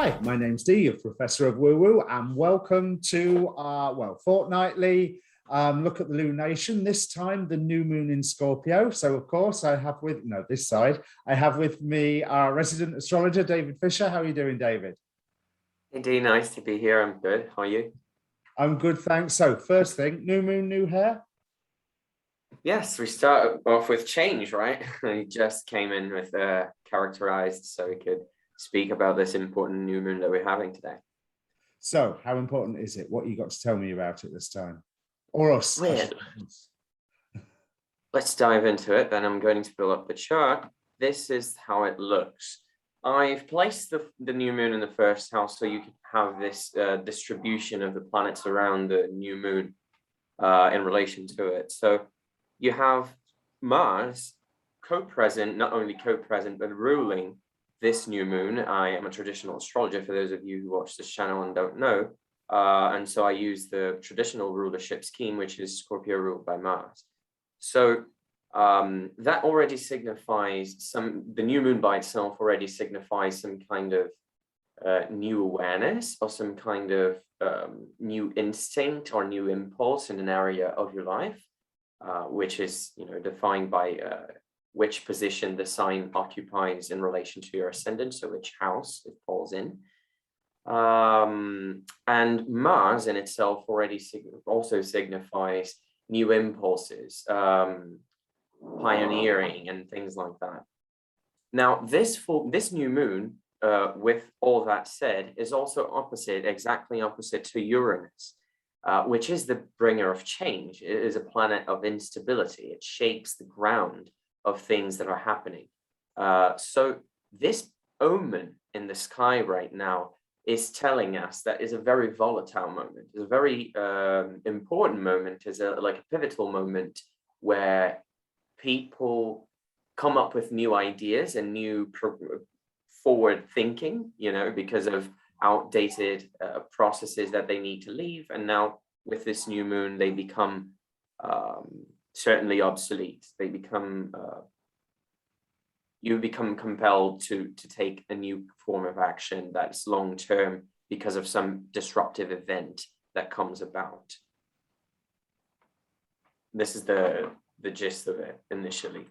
Hi, my name's Dee, a professor of woo-woo, and welcome to our, fortnightly look at the lunation, this time the new moon in Scorpio. So, of course, I have with me our resident astrologer, David Fischer. How are you doing, David? Hey, Dee, nice to be here. I'm good. How are you? I'm good, thanks. So, first thing, new moon, new hair? Yes, we start off with change, right? I just came in with characterized so we could speak about this important new moon that we're having today. So, how important is it? What you got to tell me about it this time? Or us? Well, let's dive into it. Then I'm going to fill up the chart. This is how it looks. I've placed the new moon in the first house so you can have this distribution of the planets around the new moon in relation to it. So you have Mars co-present, not only co-present, but ruling this new moon. I am a traditional astrologer for those of you who watch this channel and don't know. And so I use the traditional rulership scheme, which is Scorpio ruled by Mars. So that already signifies the new moon by itself already signifies some kind of new awareness or some kind of new instinct or new impulse in an area of your life, which is, defined by which position the sign occupies in relation to your ascendant, so which house it falls in. And Mars in itself already also signifies new impulses, pioneering and things like that. Now, this new moon, with all that said, is also exactly opposite to Uranus, which is the bringer of change. It is a planet of instability. It shakes the ground of things that are happening. So this omen in the sky right now is telling us that is a very volatile moment. It's a very important moment. It's like a pivotal moment where people come up with new ideas and new forward thinking, because of outdated processes that they need to leave. And now with this new moon, they become certainly obsolete. They become, you become compelled to take a new form of action that's long-term because of some disruptive event that comes about. This is the gist of it initially.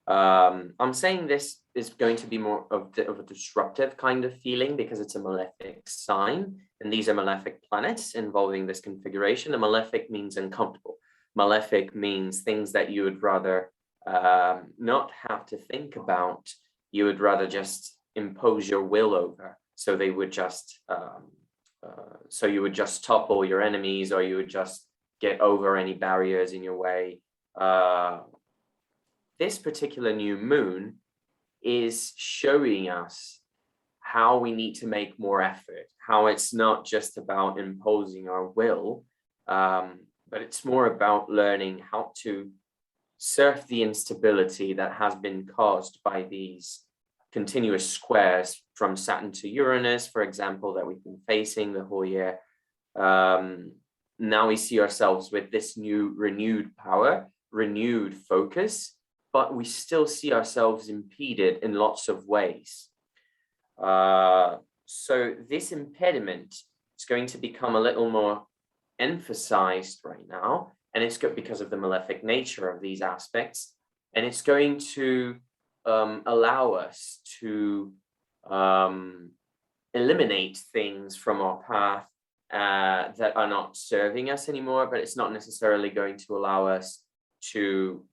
I'm saying this is going to be more of a disruptive kind of feeling because it's a malefic sign, and these are malefic planets involving this configuration. A malefic means uncomfortable. Malefic means things that you would rather not have to think about. You would rather just impose your will over. So they would just, so you would just topple your enemies, or you would just get over any barriers in your way. This particular new moon is showing us how we need to make more effort, how it's not just about imposing our will, but it's more about learning how to surf the instability that has been caused by these continuous squares from Saturn to Uranus, for example, that we've been facing the whole year. Now we see ourselves with this new renewed power, renewed focus, but we still see ourselves impeded in lots of ways. So this impediment is going to become a little more emphasized right now, and it's good because of the malefic nature of these aspects, and it's going to allow us to eliminate things from our path that are not serving us anymore, but it's not necessarily going to allow us to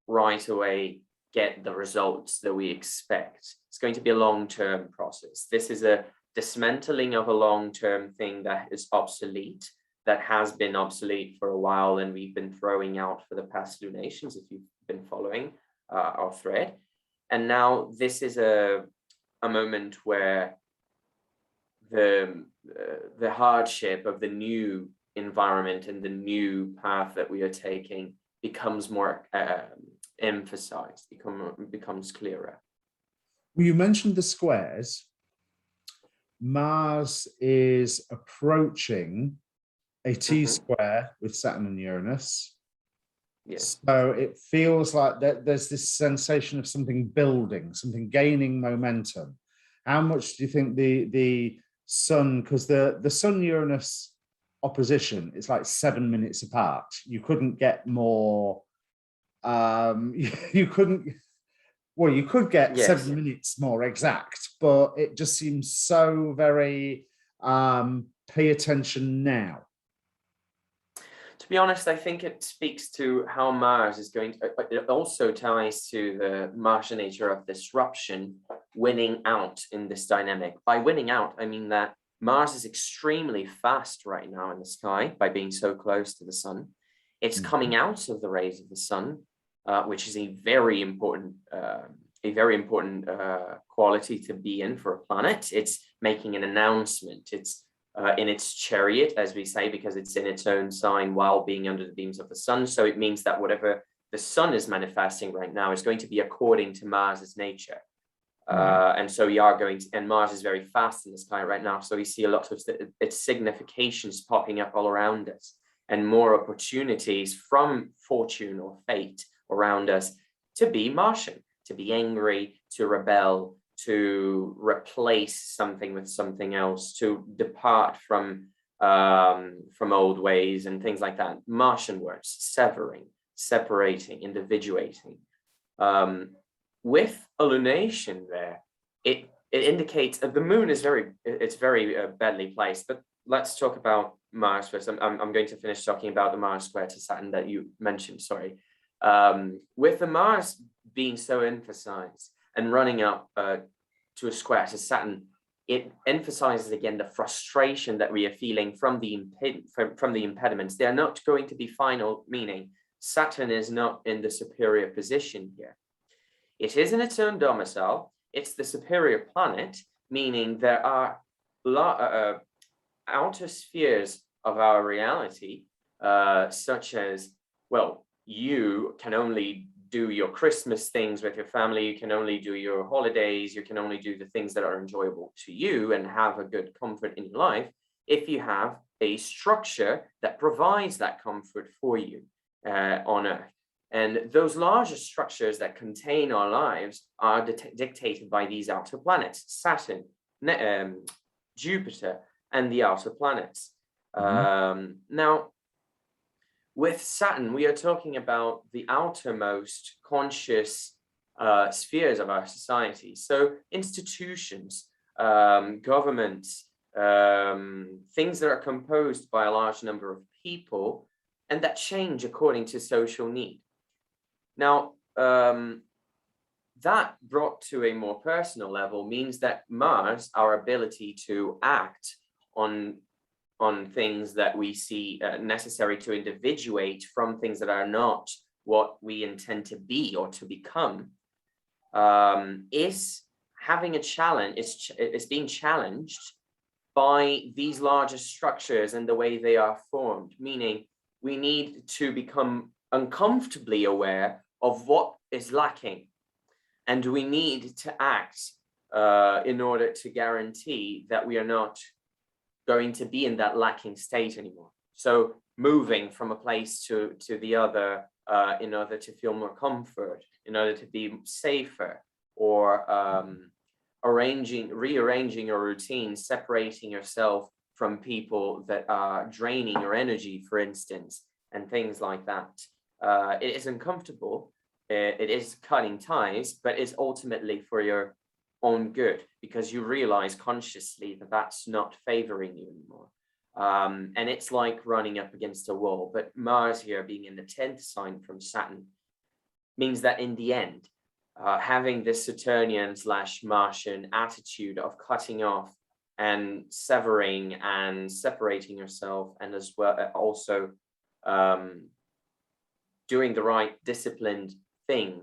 right away get the results that we expect. It's going to be a long-term process. This is a dismantling of a long-term thing that is obsolete, that has been obsolete for a while, and we've been throwing out for the past lunations, if you've been following our thread. And now this is a moment where the hardship of the new environment and the new path that we are taking becomes more emphasized, becomes clearer. Well, you mentioned the squares. Mars is approaching a T-square with Saturn and Uranus. Yes. So it feels like there's this sensation of something building, something gaining momentum. how much do you think the sun, because the sun Uranus opposition is like 7 minutes apart. You couldn't get more. You couldn't. Well, you could get Yes. 7 minutes more exact, but it just seems so very pay attention now. To be honest, I think it speaks to how Mars is going to, it also ties to the Martian nature of disruption, winning out in this dynamic. By winning out, I mean that Mars is extremely fast right now in the sky by being so close to the sun. It's coming out of the rays of the sun, which is a very important quality to be in for a planet. It's making an announcement. It's in its chariot, as we say, because it's in its own sign while being under the beams of the sun. So it means that whatever the sun is manifesting right now is going to be according to Mars's nature. And so we are going to, and Mars is very fast in the sky right now. So we see a lot of its significations popping up all around us, and more opportunities from fortune or fate around us to be Martian, to be angry, to rebel, to replace something with something else, to depart from old ways and things like that. Martian words: severing, separating, individuating. With a lunation there, it indicates that the moon is very badly placed. But let's talk about Mars first. I'm going to finish talking about the Mars square to Saturn that you mentioned. Sorry. With the Mars being so emphasized and running up to a square to Saturn, it emphasizes again the frustration that we are feeling from the impediments. They are not going to be final, meaning Saturn is not in the superior position here. It is in its own domicile. It's the superior planet, meaning there are outer spheres of our reality, such as, well, you can only do your Christmas things with your family, you can only do your holidays, you can only do the things that are enjoyable to you and have a good comfort in your life if you have a structure that provides that comfort for you on Earth. And those larger structures that contain our lives are dictated by these outer planets: Saturn, Jupiter, and the outer planets. Now, with Saturn, we are talking about the outermost conscious spheres of our society. So institutions, governments, things that are composed by a large number of people and that change according to social need. Now, that brought to a more personal level means that Mars, our ability to act on things that we see necessary to individuate from things that are not what we intend to be or to become, is having a challenge. It's being challenged by these larger structures and the way they are formed, meaning we need to become uncomfortably aware of what is lacking, and we need to act in order to guarantee that we are not going to be in that lacking state anymore. So moving from a place to the other in order to feel more comfort, in order to be safer, or rearranging your routine, separating yourself from people that are draining your energy, for instance, and things like that. It is uncomfortable, it is cutting ties, but it's ultimately for your own good, because you realize consciously that that's not favoring you anymore. And it's like running up against a wall. But Mars here, being in the 10th sign from Saturn, means that in the end, having this Saturnian/Martian attitude of cutting off and severing and separating yourself, and as well also doing the right disciplined thing,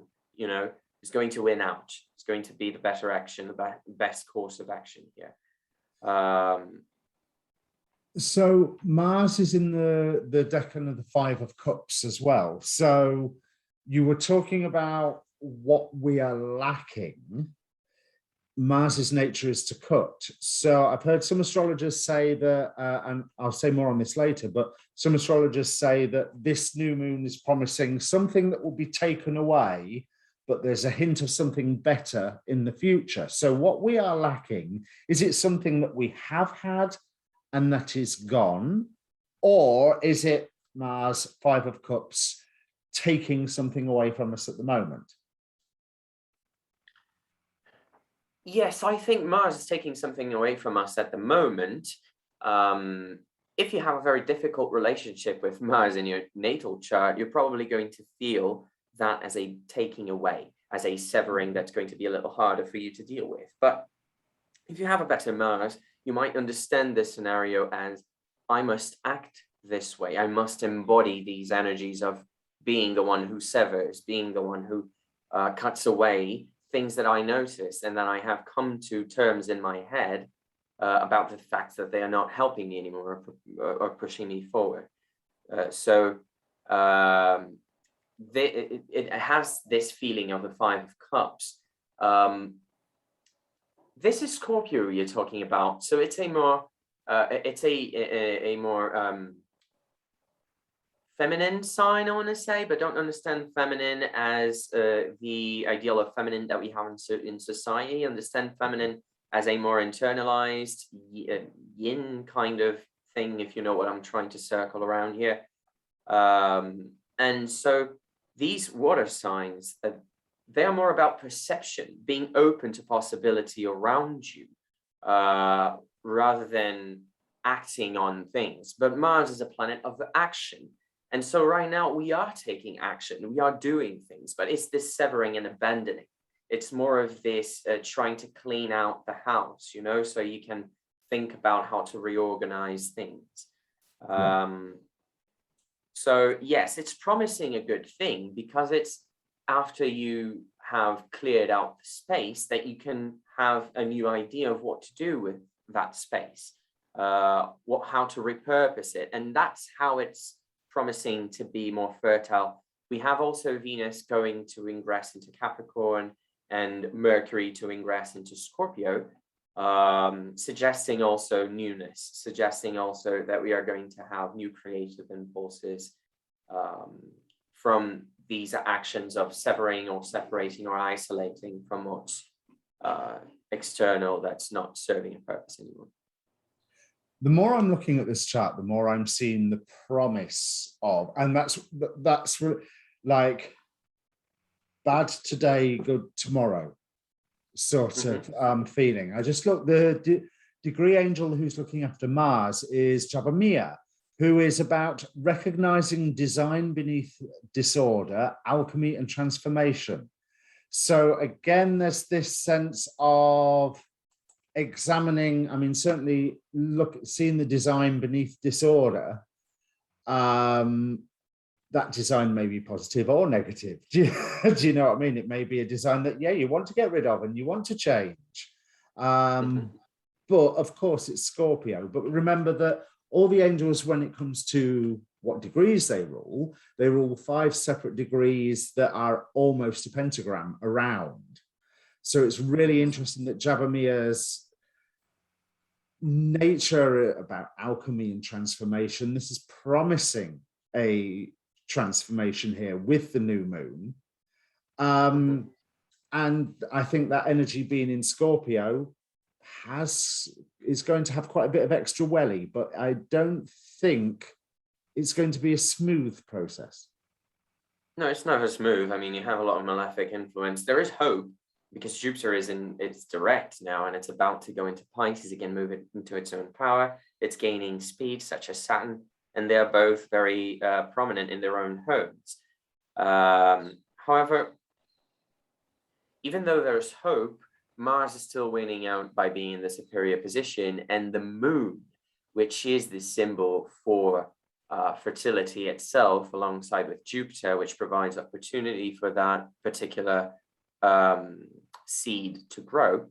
is going to win out. It's going to be the better action, the best course of action here. So Mars is in the decan of the 5 of Cups as well. So you were talking about what we are lacking. Mars's nature is to cut. So I've heard some astrologers say that, and I'll say more on this later, but some astrologers say that this new moon is promising something that will be taken away but there's a hint of something better in the future. So what we are lacking, is it something that we have had and that is gone? Or is it Mars, Five of Cups, taking something away from us at the moment? Yes, I think Mars is taking something away from us at the moment. If you have a very difficult relationship with Mars in your natal chart, you're probably going to feel that as a taking away, as a severing that's going to be a little harder for you to deal with. But if you have a better Mars, you might understand this scenario as, I must act this way. I must embody these energies of being the one who severs, being the one who cuts away things that I notice, and that I have come to terms in my head about the fact that they are not helping me anymore, or pushing me forward. It has this feeling of the Five of Cups. This is Scorpio you're talking about, so it's a more feminine sign, I want to say, but don't understand feminine as the ideal of feminine that we have in society. Understand feminine as a more internalized yin kind of thing, if you know what I'm trying to circle around here. And so these water signs, they are more about perception, being open to possibility around you, rather than acting on things. But Mars is a planet of action. And so right now we are taking action, we are doing things, but it's this severing and abandoning. It's more of this trying to clean out the house, you know, so you can think about how to reorganize things. So yes, it's promising a good thing, because it's after you have cleared out the space that you can have a new idea of what to do with that space, how to repurpose it. And that's how it's promising to be more fertile. We have also Venus going to ingress into Capricorn and Mercury to ingress into Scorpio, suggesting also newness, suggesting also that we are going to have new creative impulses from these actions of severing or separating or isolating from what's external, that's not serving a purpose anymore. The more I'm looking at this chart, the more I'm seeing the promise of, and that's like bad today, good tomorrow sort of feeling. I just look, the degree angel who's looking after Mars is Jabamia, who is about recognizing design beneath disorder, alchemy and transformation. So again, there's this sense of examining, I mean, certainly seeing the design beneath disorder. That design may be positive or negative. Do you know what I mean? It may be a design that, yeah, you want to get rid of and you want to change. But of course, it's Scorpio. But remember that all the angels, when it comes to what degrees they rule 5 separate degrees that are almost a pentagram around. So it's really interesting that Jabamia's nature about alchemy and transformation, this is promising a transformation here with the new moon. And I think that energy being in Scorpio is going to have quite a bit of extra welly, but I don't think it's going to be a smooth process. No, it's never smooth. I mean, you have a lot of malefic influence. There is hope, because Jupiter is in its direct now, and it's about to go into Pisces again, move it into its own power. It's gaining speed, such as Saturn, and they're both very prominent in their own homes. However, even though there's hope, Mars is still winning out by being in the superior position, and the moon, which is the symbol for fertility itself, alongside with Jupiter, which provides opportunity for that particular seed to grow.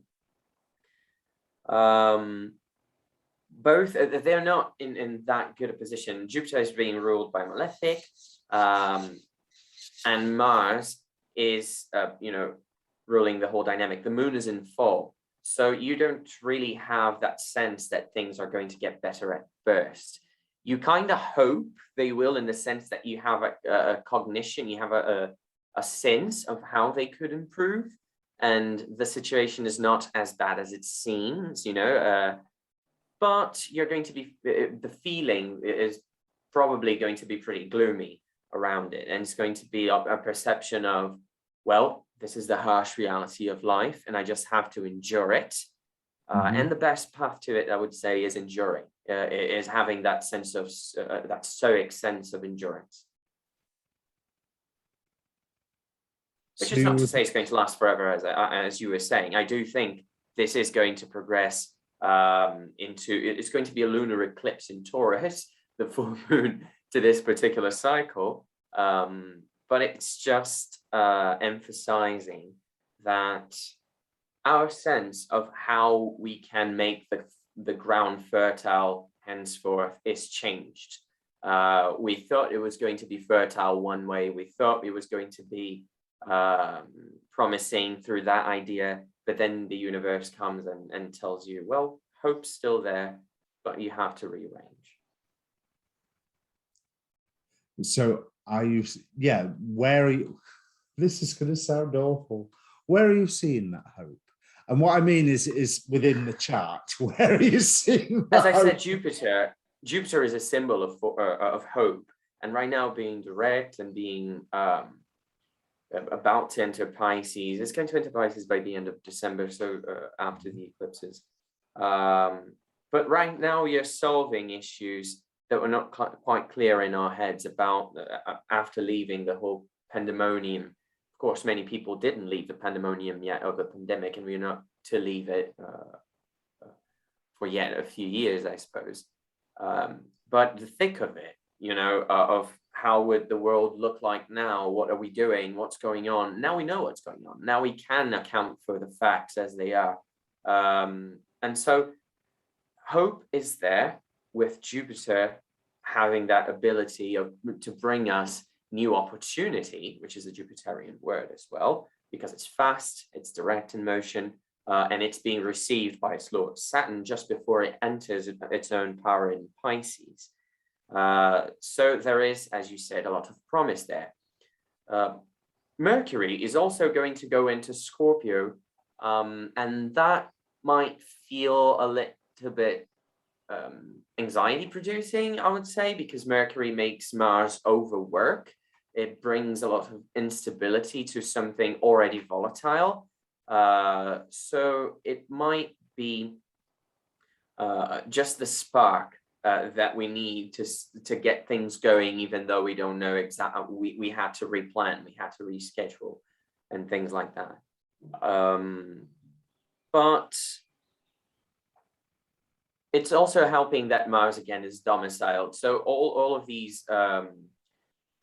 Both, they're not in that good a position. Jupiter is being ruled by malefic, and Mars is ruling the whole dynamic. The moon is in fall, so you don't really have that sense that things are going to get better at first. You kind of hope they will, in the sense that you have a cognition, you have a a sense of how they could improve, and the situation is not as bad as it seems, but you're going to be, the feeling is probably going to be pretty gloomy around it, and it's going to be a perception of, well, this is the harsh reality of life and I just have to endure it. And the best path to it, I would say, is enduring, is having that sense of, that stoic sense of endurance. Which is not to say it's going to last forever, as you were saying. I do think this is going to progress it's going to be a lunar eclipse in Taurus, the full moon to this particular cycle. But it's just emphasizing that our sense of how we can make the ground fertile henceforth is changed. We thought it was going to be fertile one way. We thought it was going to be promising through that idea, but then the universe comes and tells you, well, hope's still there, but you have to rearrange. So where are you, this is going to sound awful, where are you seeing that hope? And what I mean is within the chart, where are you seeing that? As I said, Jupiter is a symbol of hope, and right now being direct and being about to enter Pisces. It's going to enter Pisces by the end of December, so after the eclipses. But right now you're solving issues that were not quite clear in our heads about after leaving the whole pandemonium. Of course, many people didn't leave the pandemonium yet of the pandemic, and we're not to leave it for yet a few years, I suppose. But the thick of it, of how would the world look like now? What are we doing? What's going on? Now we know what's going on. Now we can account for the facts as they are. And so hope is there, with Jupiter having that ability to bring us new opportunity, which is a Jupiterian word as well, because it's fast, it's direct in motion, and it's being received by its lord Saturn just before it enters its own power in Pisces. So there is, as you said, a lot of promise there. Mercury is also going to go into Scorpio, and that might feel a little bit anxiety producing, I would say, because Mercury makes Mars overwork. It brings a lot of instability to something already volatile. So it might be just the spark that we need to get things going, even though we don't know exactly. We had to replan, we had to reschedule, and things like that. But it's also helping that Mars again is domiciled. So all of these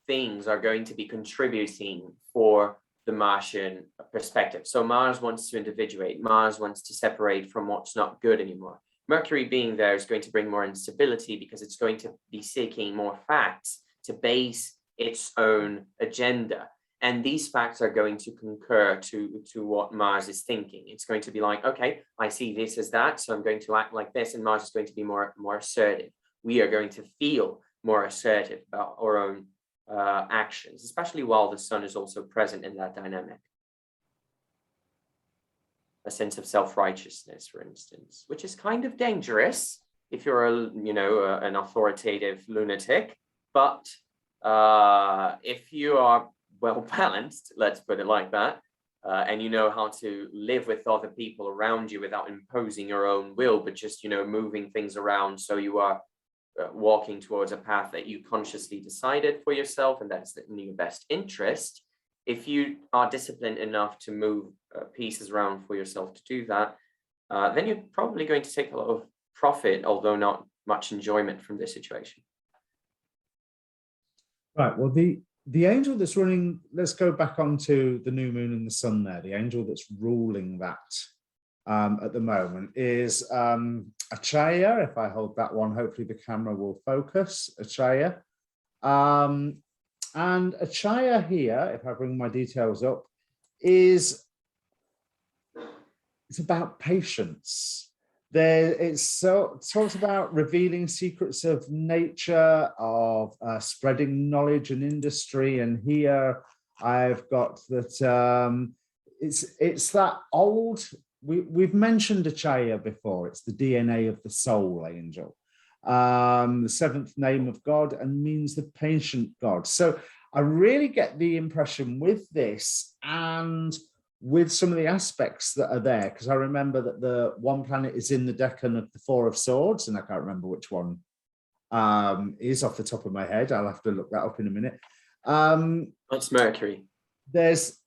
things are going to be contributing for the Martian perspective. So Mars wants to individuate. Mars wants to separate from what's not good anymore. Mercury being there is going to bring more instability because it's going to be seeking more facts to base its own agenda. And these facts are going to concur to what Mars is thinking. It's going to be like, okay, I see this as that, so I'm going to act like this, and Mars is going to be more assertive. We are going to feel more assertive about our own actions, especially while the sun is also present in that dynamic. A sense of self-righteousness, for instance, which is kind of dangerous if you're an authoritative lunatic. But if you are well balanced, let's put it like that, and you know how to live with other people around you without imposing your own will, but just moving things around so you are walking towards a path that you consciously decided for yourself, and that's in your best interest. If you are disciplined enough to move pieces around for yourself to do that, then you're probably going to take a lot of profit, although not much enjoyment from this situation. Right. Well, the angel that's running, let's go back onto the new moon and the sun there. The angel that's ruling that at the moment is Acharya. If I hold that one, hopefully the camera will focus. Acharya. And Acharya here, if I bring my details up, it's about patience. It talks about revealing secrets of nature, of spreading knowledge and industry. And here I've got that it's that old, we've mentioned Achaya before. It's the DNA of the soul angel, the seventh name of God, and means the patient God. So I really get the impression with this and with some of the aspects that are there, because I remember that the one planet is in the decan of the Four of Swords, and I can't remember which one is off the top of my head. I'll have to look that up in a minute. It's Mercury. There's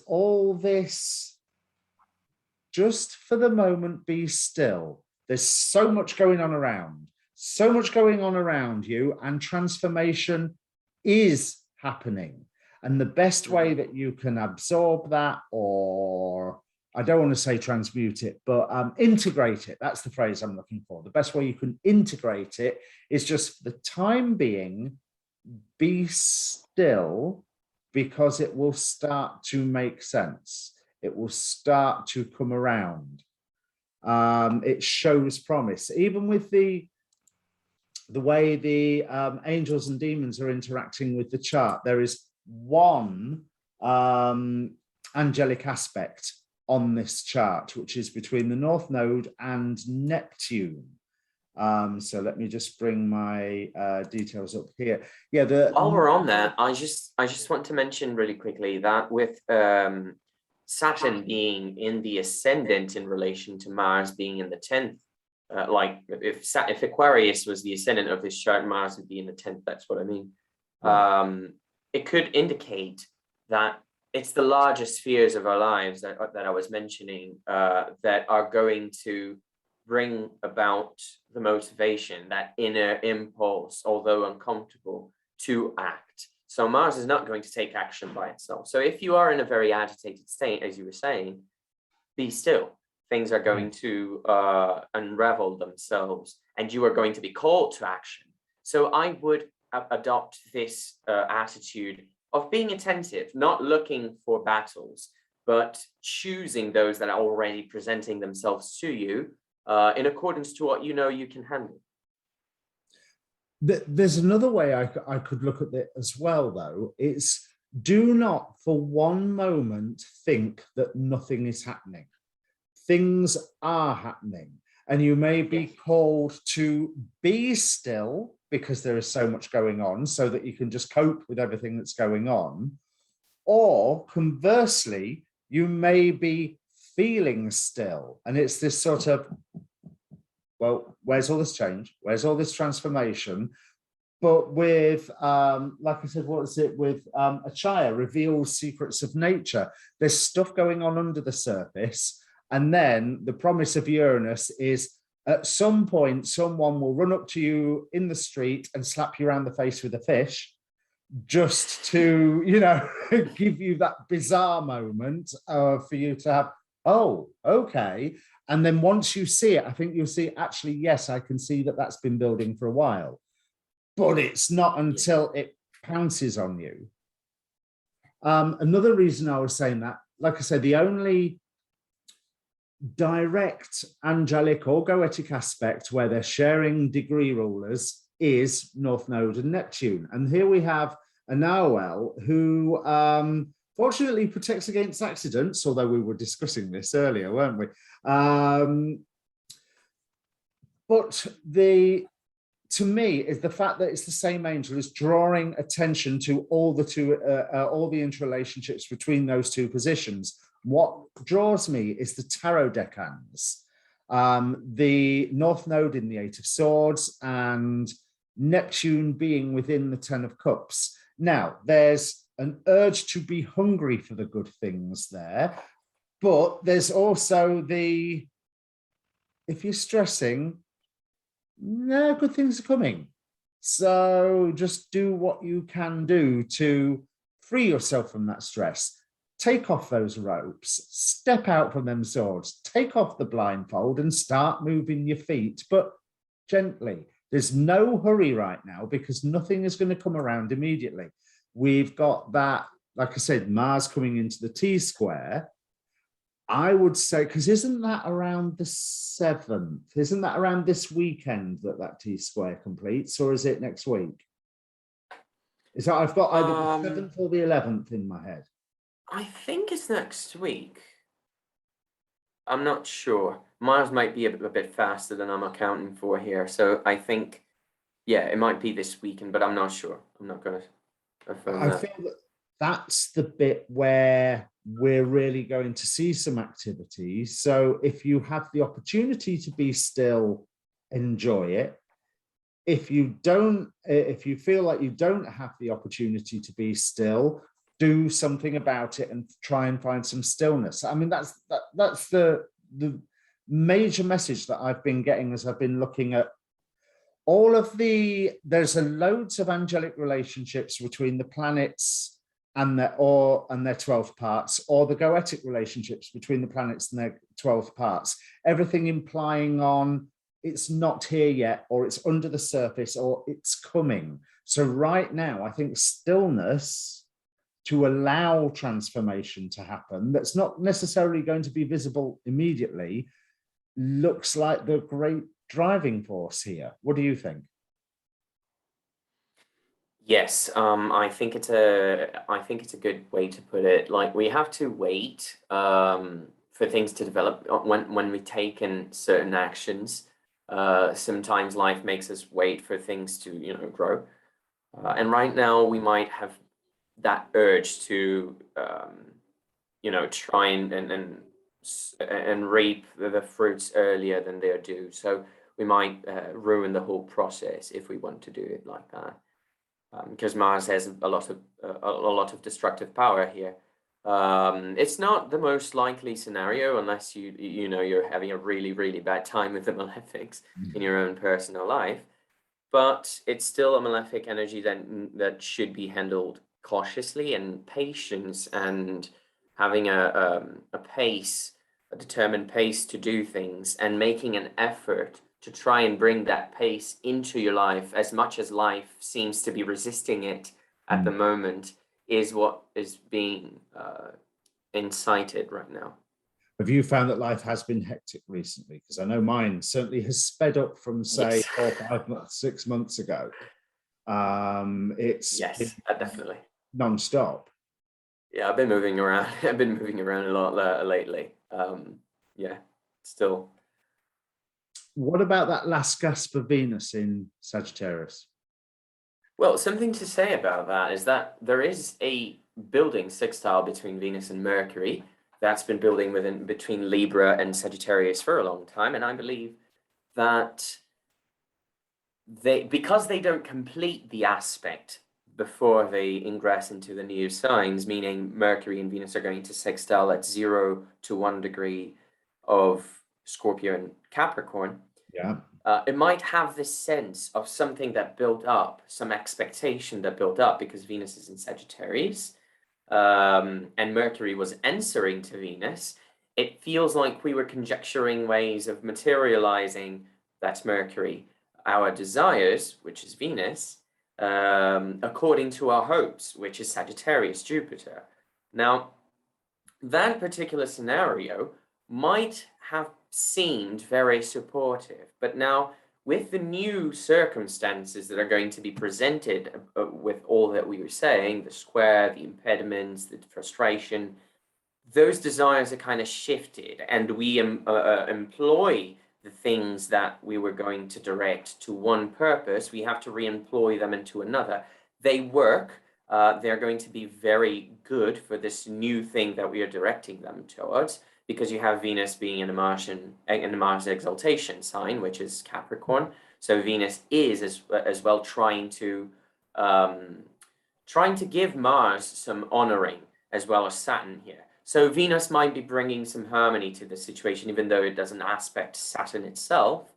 all this, just for the moment, be still. There's so much going on around, you, and transformation is happening. And the best way that you can absorb that, or I don't want to say transmute it, but integrate it, that's the phrase I'm looking for. The best way you can integrate it is just for the time being, be still, because it will start to make sense. It will start to come around. It shows promise. Even with the way the angels and demons are interacting with the chart, there is one angelic aspect on this chart, which is between the North Node and Neptune. So let me just bring my details up here. Yeah. While we're on that, I just want to mention really quickly that with Saturn being in the ascendant in relation to Mars being in the 10th, like if Aquarius was the ascendant of this chart, Mars would be in the 10th. That's what I mean. It could indicate that it's the larger spheres of our lives that I was mentioning that are going to bring about the motivation, that inner impulse, although uncomfortable, to act. So Mars is not going to take action by itself. So if you are in a very agitated state, as you were saying, be still. Things are going to unravel themselves, and you are going to be called to action. So I would adopt this attitude of being attentive, not looking for battles, but choosing those that are already presenting themselves to you in accordance to what you know you can handle. There's another way I could look at it as well, though. It's, do not for one moment think that nothing is happening. Things are happening, and you may be called to be still because there is so much going on, so that you can just cope with everything that's going on. Or conversely, you may be feeling still, and it's this sort of, well, where's all this change? Where's all this transformation? But with, like I said, what is it with Achaya, reveals secrets of nature. There's stuff going on under the surface. And then the promise of Uranus is, at some point, someone will run up to you in the street and slap you around the face with a fish, just to, give you that bizarre moment for you to have, oh, okay. And then once you see it, I think you'll see, actually, yes, I can see that that's been building for a while. But it's not until it pounces on you. Another reason I was saying that, like I said, the only direct angelic or goetic aspect where they're sharing degree rulers is North Node and Neptune. And here we have a Noel who fortunately protects against accidents, although we were discussing this earlier, weren't we? But to me, is the fact that it's the same angel is drawing attention to all the interrelationships between those two positions. What draws me is the tarot decans, the North Node in the Eight of Swords, and Neptune being within the Ten of Cups. Now, there's an urge to be hungry for the good things there, but there's also the, if you're stressing, no, good things are coming. So just do what you can do to free yourself from that stress. Take off those ropes, step out from them swords, take off the blindfold and start moving your feet, but gently. There's no hurry right now because nothing is going to come around immediately. We've got that, like I said, Mars coming into the T-square. I would say, because isn't that around the 7th? Isn't that around this weekend that T-square completes, or is it next week? Is that I've got either the Um, 7th or the 11th in my head? I think it's next week. I'm not sure. Mars might be a bit faster than I'm accounting for here. So I think, yeah, it might be this weekend, but I'm not sure. I'm not going to affirm I that. feel that that's the bit where we're really going to see some activity. So if you have the opportunity to be still, enjoy it. If you don't, if you feel like you don't have the opportunity to be still, do something about it and try and find some stillness. I mean, that's the major message that I've been getting as I've been looking at all of there's a loads of angelic relationships between the planets and their 12th parts, or the goetic relationships between the planets and their 12th parts, everything implying on it's not here yet, or it's under the surface, or it's coming. So right now, I think stillness to allow transformation to happen, that's not necessarily going to be visible immediately, looks like the great driving force here. What do you think? Yes, I think it's a good way to put it. Like we have to wait for things to develop when we take in certain actions. Sometimes life makes us wait for things to, grow. And right now we might have that urge to, try and reap the fruits earlier than they're due. So we might ruin the whole process if we want to do it like that. Because Mars has a lot of destructive power here. It's not the most likely scenario unless you're having a really, really bad time with the malefics in your own personal life. But it's still a malefic energy that should be handled cautiously and patience, and having a pace, a determined pace to do things, and making an effort to try and bring that pace into your life, as much as life seems to be resisting it at the moment, is what is being incited right now. Have you found that life has been hectic recently? Because I know mine certainly has sped up from, say, Yes. 4, 5 months, 6 months ago. It's Yes, definitely. non-stop. Yeah, I've been moving around. I've been moving around a lot lately. Yeah, still. What about that last gasp of Venus in Sagittarius? Well, something to say about that is that there is a building sextile between Venus and Mercury that's been building between Libra and Sagittarius for a long time, and I believe that because they don't complete the aspect before they ingress into the new signs, meaning Mercury and Venus are going to sextile at 0 to 1 degree of Scorpio and Capricorn. Yeah. It might have this sense of something that built up, some expectation that built up, because Venus is in Sagittarius, and Mercury was answering to Venus. It feels like we were conjecturing ways of materializing, that's Mercury, our desires, which is Venus, according to our hopes, which is Sagittarius, Jupiter. Now, that particular scenario might have seemed very supportive, but now with the new circumstances that are going to be presented with all that we were saying, the square, the impediments, the frustration, those desires are kind of shifted, and we employ the things that we were going to direct to one purpose, we have to re-employ them into another. They work. They're going to be very good for this new thing that we are directing them towards, because you have Venus being in a Mars exaltation sign, which is Capricorn. So Venus is as well trying to give Mars some honoring, as well as Saturn here. So Venus might be bringing some harmony to the situation, even though it doesn't aspect Saturn itself.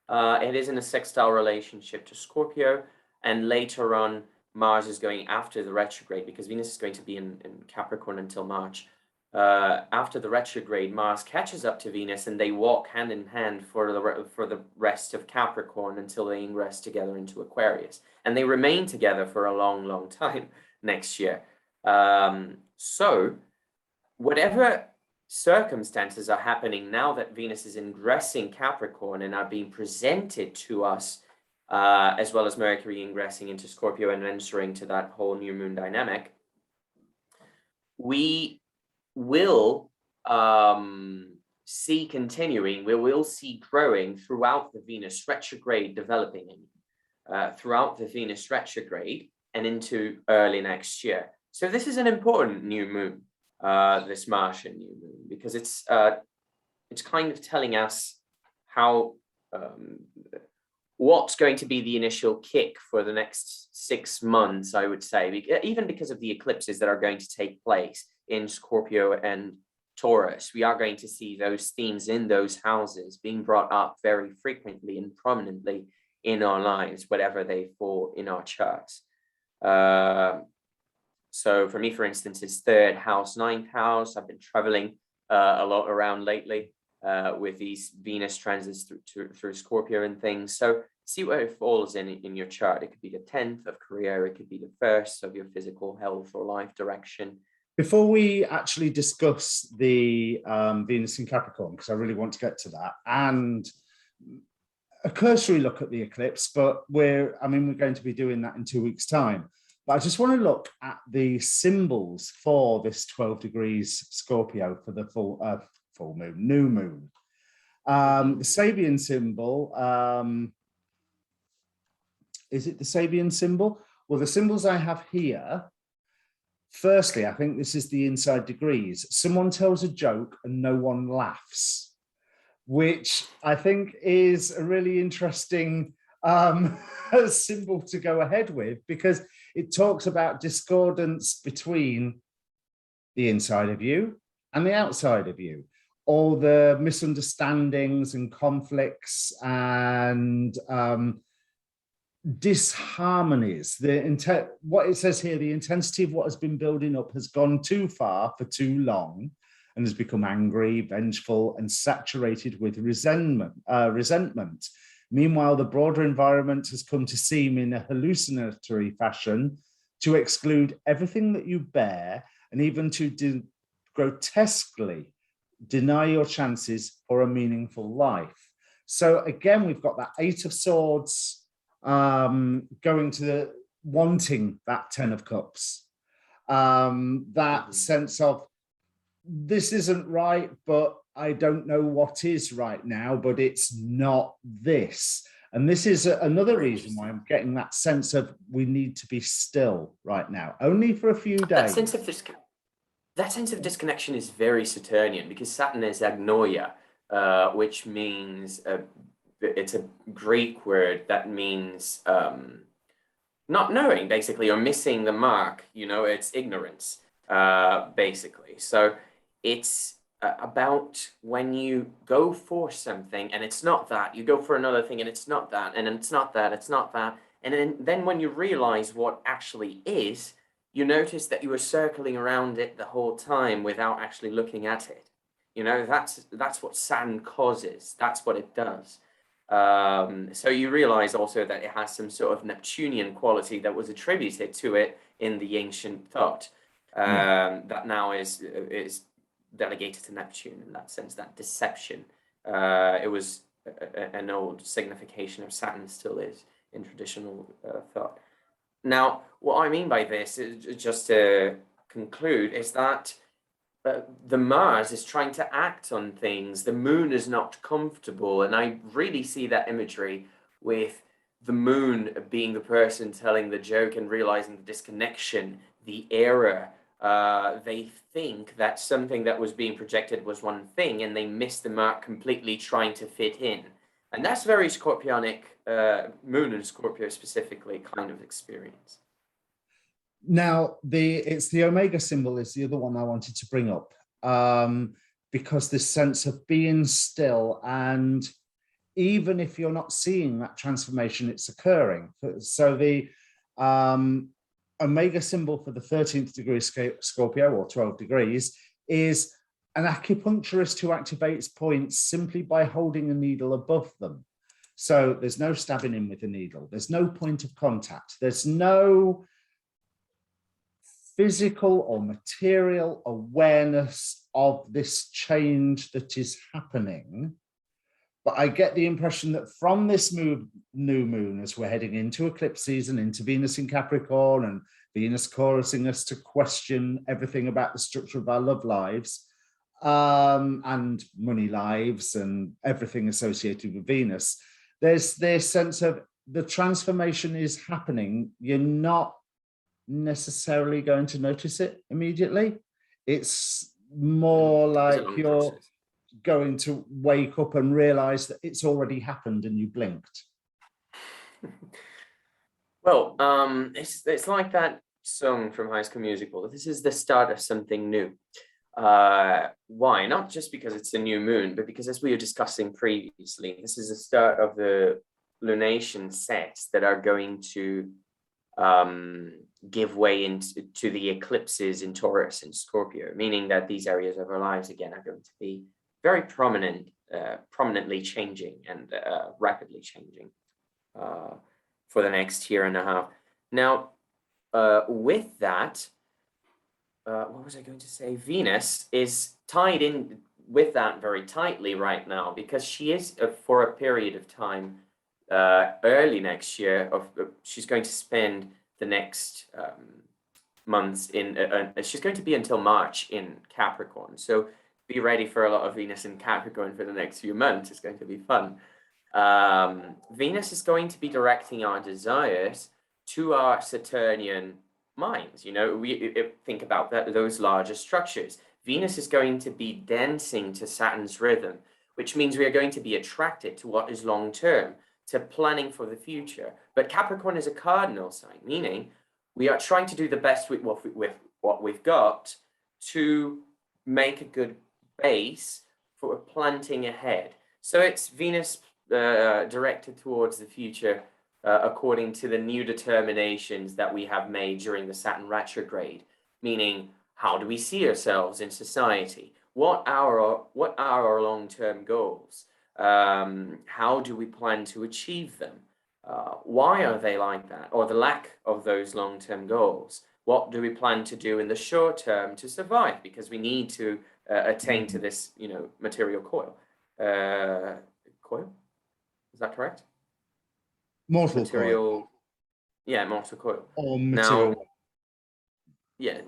It is in a sextile relationship to Scorpio, and later on, Mars is going after the retrograde, because Venus is going to be in Capricorn until March. After the retrograde, Mars catches up to Venus, and they walk hand in hand for the rest of Capricorn until they ingress together into Aquarius, and they remain together for a long, long time next year. So whatever circumstances are happening now that Venus is ingressing Capricorn and are being presented to us as well as Mercury ingressing into Scorpio and entering to that whole new moon dynamic, we will see continuing, we will see growing throughout the Venus retrograde developing throughout the Venus retrograde and into early next year. So this is an important new moon, this Martian new moon, because it's kind of telling us how what's going to be the initial kick for the next 6 months, I would say, even because of the eclipses that are going to take place in Scorpio and Taurus. We are going to see those themes in those houses being brought up very frequently and prominently in our lives, whatever they fall in our charts. So for me, for instance, it's 3rd house, 9th house. I've been traveling a lot around lately with these Venus transits through Scorpio and things. So see where it falls in your chart. It could be the 10th of career. It could be the 1st of your physical health or life direction. Before we actually discuss the Venus in Capricorn, because I really want to get to that, and a cursory look at the eclipse, but we're going to be doing that in 2 weeks' time. But I just want to look at the symbols for this 12 degrees Scorpio for the new moon. The Sabian symbol, is it the Sabian symbol? Well, the symbols I have here, firstly, I think this is the inside degrees. Someone tells a joke and no one laughs, which I think is a really interesting symbol to go ahead with, because it talks about discordance between the inside of you and the outside of you, all the misunderstandings and conflicts and disharmonies. What it says here, the intensity of what has been building up has gone too far for too long and has become angry, vengeful, and saturated with resentment. Meanwhile, the broader environment has come to seem in a hallucinatory fashion to exclude everything that you bear and even to grotesquely deny your chances for a meaningful life. So again, we've got that 8 of Swords going to wanting that 10 of Cups. That sense of, this isn't right, but I don't know what is right now, but it's not this. And this is another reason why I'm getting that sense of we need to be still right now, only for a few days. That sense of disconnection is very Saturnian, because Saturn is agnoia, which means it's a Greek word that means not knowing, basically, or missing the mark. It's ignorance, basically. So it's about when you go for something and it's not that, you go for another thing and it's not that, and it's not that, it's not that. And then when you realize what actually is, you notice that you were circling around it the whole time without actually looking at it. That's what Saturn causes. That's what it does. So you realize also that it has some sort of Neptunian quality that was attributed to it in the ancient thought, that now is delegated to Neptune in that sense, that deception. It was an old signification of Saturn, still is in traditional thought. Now, what I mean by this, is, just to conclude, is that the Mars is trying to act on things. The moon is not comfortable. And I really see that imagery with the moon being the person telling the joke and realizing the disconnection, the error. They think that something that was being projected was one thing and they missed the mark completely trying to fit in. And that's very Scorpionic, Moon in Scorpio specifically, kind of experience. Now, it's the Omega symbol is the other one I wanted to bring up, because this sense of being still, and even if you're not seeing that transformation, it's occurring. So the Omega symbol for the 13th degree Scorpio, or 12 degrees, is an acupuncturist who activates points simply by holding a needle above them. So there's no stabbing in with a needle. There's no point of contact. There's no physical or material awareness of this change that is happening, But I get the impression that from this new moon, as we're heading into eclipse season, into Venus in Capricorn, and Venus chorusing us to question everything about the structure of our love lives, and money lives, and everything associated with Venus, there's this sense of the transformation is happening. You're not necessarily going to notice it immediately. It's more like you're going to wake up and realize that it's already happened and you blinked. Well, it's like that song from High School Musical. This is the start of something new. Why? Not just because it's a new moon, but because, as we were discussing previously, this is the start of the lunation sets that are going to give way into the eclipses in Taurus and Scorpio, meaning that these areas of our lives again are going to be very prominently changing and rapidly changing for the next year and a half. Now, with that, what was I going to say? Venus is tied in with that very tightly right now, because she is for a period of time early next year she's going to spend the next months in she's going to be until March in Capricorn, so be ready for a lot of Venus in Capricorn for the next few months. It's going to be fun. Venus is going to be directing our desires to our Saturnian minds. You know, we think about those larger structures. Venus is going to be dancing to Saturn's rhythm, which means we are going to be attracted to what is long term, to planning for the future. But Capricorn is a cardinal sign, meaning we are trying to do the best with what we've got to make a good base for planting ahead. So it's Venus directed towards the future according to the new determinations that we have made during the Saturn retrograde, meaning how do we see ourselves in society? What are our long-term goals? How do we plan to achieve them? Why are they like that, or the lack of those long-term goals? What do we plan to do in the short term to survive? Because we need to attain to this, material coil. Coil? Is that correct? Mortal material coil. Yeah, mortal coil. Or material.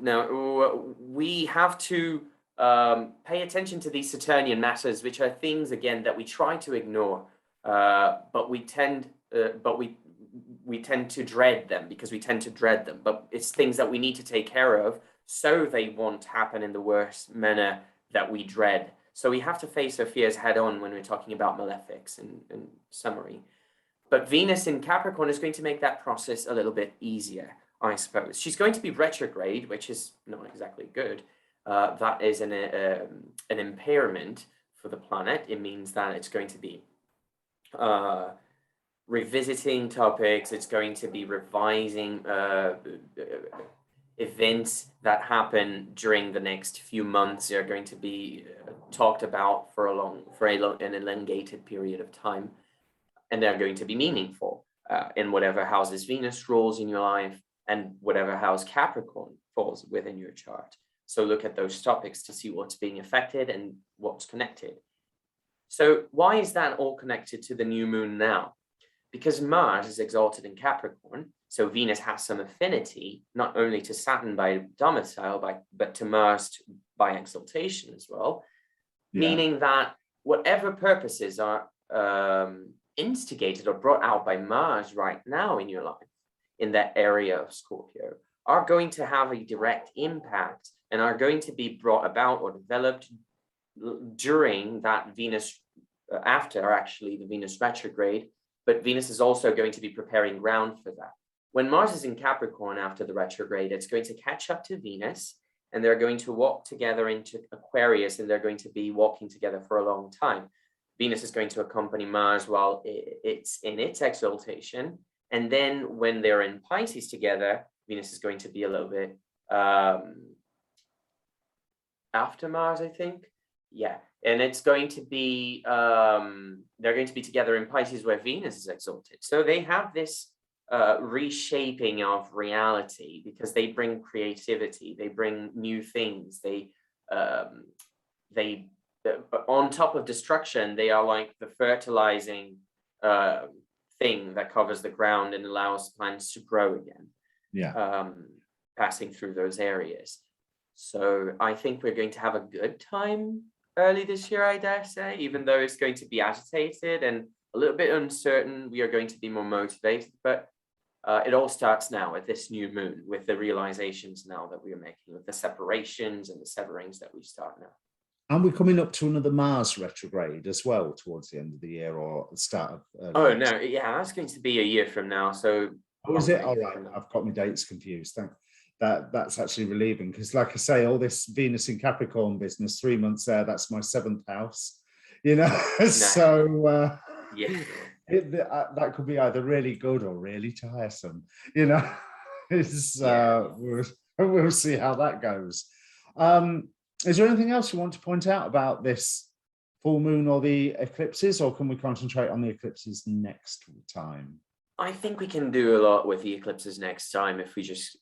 Now we have to pay attention to these Saturnian matters, which are things again that we try to ignore, but we tend to dread them, because we tend to dread them. But it's things that we need to take care of, so they won't happen in the worst manner that we dread. So we have to face our fears head on when we're talking about malefics in summary. But Venus in Capricorn is going to make that process a little bit easier, I suppose. She's going to be retrograde, which is not exactly good. That is an impairment for the planet. It means that it's going to be revisiting topics. It's going to be revising events that happen during the next few months. Are going to be talked about for an elongated period of time, and they're going to be meaningful in whatever houses Venus rules in your life and whatever house Capricorn falls within your chart. So look at those topics to see what's being affected and what's connected. So why is that all connected to the new moon now? Because Mars is exalted in Capricorn, so Venus has some affinity, not only to Saturn by domicile, but to Mars by exaltation as well, meaning that whatever purposes are instigated or brought out by Mars right now in your life, in that area of Scorpio, are going to have a direct impact and are going to be brought about or developed during that Venus, after actually the Venus retrograde. But Venus is also going to be preparing ground for that. When Mars is in Capricorn after the retrograde, it's going to catch up to Venus, and they're going to walk together into Aquarius, and they're going to be walking together for a long time. Venus is going to accompany Mars while it's in its exaltation. And then when they're in Pisces together, Venus is going to be a little bit after Mars, I think. Yeah. And it's going to be, they're going to be together in Pisces where Venus is exalted. So they have this reshaping of reality, because they bring creativity, they bring new things, they on top of destruction, they are like the fertilizing thing that covers the ground and allows plants to grow again. Yeah. Passing through those areas. So I think we're going to have a good time early this year, I dare say, even though it's going to be agitated and a little bit uncertain. We are going to be more motivated, but it all starts now at this new moon, with the realizations now that we are making, with the separations and the severings that we start now. And we're coming up to another Mars retrograde as well towards the end of the year or the start of. Oh no, yeah, that's going to be a year from now. So. Oh, is it? All right, I've got my dates confused. That's actually relieving, because like I say, all this Venus in Capricorn business, 3 months there, that's my 7th house, you know. So yeah, that could be either really good or really tiresome, you know. It's we'll see how that goes. Is there anything else you want to point out about this full moon or the eclipses, or can we concentrate on the eclipses next time? I think we can do a lot with the eclipses next time if we just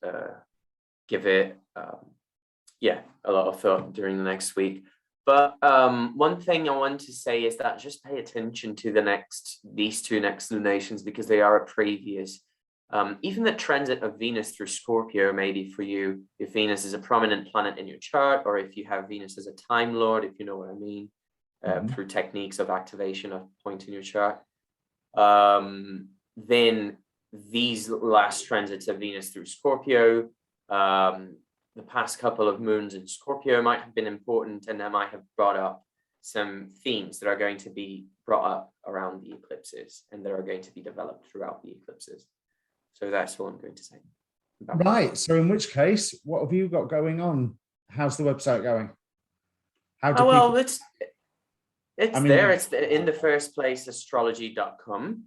give it, a lot of thought during the next week. But one thing I want to say is that just pay attention to these two next lunations, because they are a previous. Even the transit of Venus through Scorpio, maybe for you, if Venus is a prominent planet in your chart, or if you have Venus as a time lord, if you know what I mean, through techniques of activation of point in your chart. Then these last transits of Venus through Scorpio, the past couple of moons in Scorpio might have been important, and that might have brought up some themes that are going to be brought up around the eclipses and that are going to be developed throughout the eclipses. So that's what I'm going to say. Right. So in which case, what have you got going on? How's the website going? It's there. It's in the first place, astrology.com.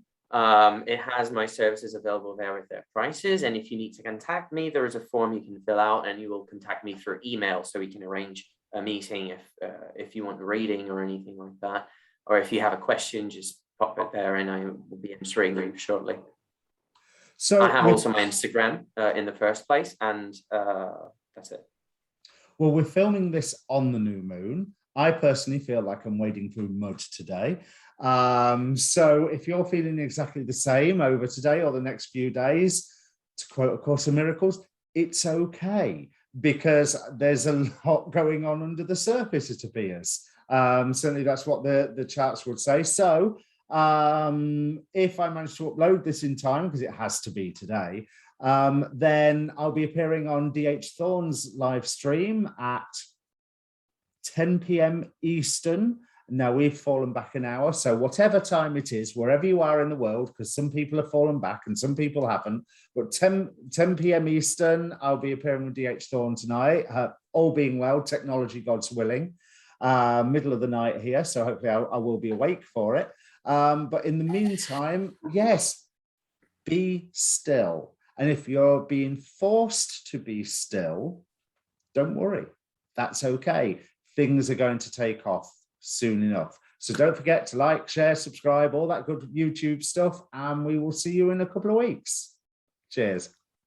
It has my services available there with their prices, and if you need to contact me, there is a form you can fill out, and you will contact me through email, so we can arrange a meeting if you want a reading or anything like that, or if you have a question, just pop it there and I will be answering them shortly. So I have also my Instagram in the first place, and that's it. Well, we're filming this on the new moon. I personally feel like I'm wading through mud today. So if you're feeling exactly the same over today or the next few days, to quote A Course in Miracles, it's okay, because there's a lot going on under the surface, it appears. Certainly that's what the charts would say. So if I manage to upload this in time, because it has to be today, then I'll be appearing on DH Thorne's live stream at 10 p.m. Eastern. Now we've fallen back an hour, so whatever time it is, wherever you are in the world, because some people have fallen back and some people haven't, but 10 p.m. Eastern, I'll be appearing with DH Thorne tonight, all being well, technology, God's willing, middle of the night here, so hopefully I will be awake for it. But in the meantime, yes, be still. And if you're being forced to be still, don't worry, that's okay. Things are going to take off soon enough. So don't forget to like, share, subscribe, all that good YouTube stuff, and we will see you in a couple of weeks. Cheers.